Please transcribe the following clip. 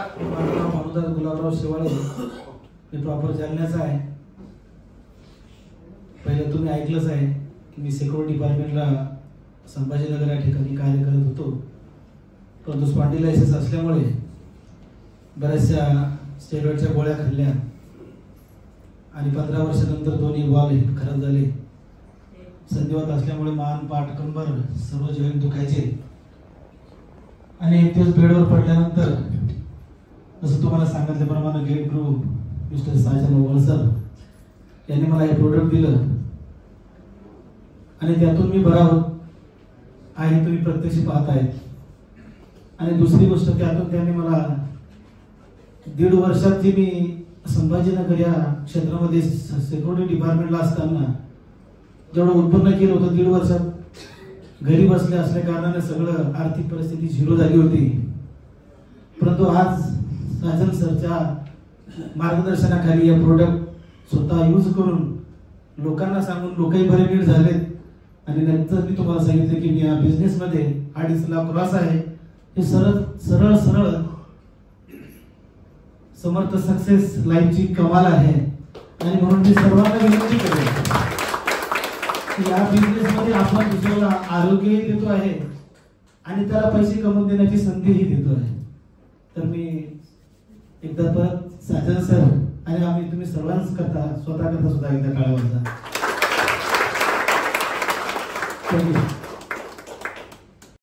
माझं नाव अनुदान गुलाबराव शेवाळे, मी प्रॉपर जालन्याचा आहे. पहिले तुम्ही ऐकलंच आहे की मी सिक्युरिटी डिपार्टमेंटला संभाजीनगर या ठिकाणी कार्य करत होतो. परंतु स्पॉन्डिलायसिस असल्यामुळे बऱ्याचशा स्टेरॉइडच्या गोळ्या खाल्ल्या आणि 15 वर्षानंतर दोन्ही बॉल खराब झाले. संधिवात असल्यामुळे मान, पाठ, कंबर सर्व जॉईंट दुखायचे आणि एक दिवस बेडवर पडल्यानंतर जसं तुम्हाला सांगितल्याप्रमाणे गेट गुरु मिस्टर साजन ओवळ सर यांनी मला हे प्रोडक्ट दिलं आणि त्यातून मी बरा होत आहे, तुम्ही प्रत्यक्ष पाहत आहेत. आणि दुसरी गोष्ट, त्यातून त्यांनी मला 1.5 वर्षात जी मी संभाजीनगर या क्षेत्रामध्ये सिक्युरिटी डिपार्टमेंटला असताना जेवढं उत्पन्न केलं होतं 1.5 वर्षात, घरी बसले असल्या कारणाने सगळं आर्थिक परिस्थिती झिरो झाली होती. परंतु आज साजन सरच्या मार्गदर्शनाखाली या प्रोडक्ट स्वतः यूज करून लोकांना सांगून लोकही बरे नीट झालेत. आणि नंतर मी तुम्हाला सांगितलं की मी या बिझनेसमध्ये 2.5 लाख लॉस आहे. हे सरळ समर्थ सक्सेस लाईफची कमाल आहे. आणि म्हणून मी सर्वांना विनंती करेन की या बिझनेसमध्ये आपण दुसऱ्याला आरोग्यही देतो आहे आणि त्याला पैसे कमवून देण्याची संधीही देतो आहे. तर मी एकदा परत साजन सर आणि आम्ही तुम्ही सर्वांच करता, स्वतः करता सुद्धा एकदा काळावर जा. थँक्यू.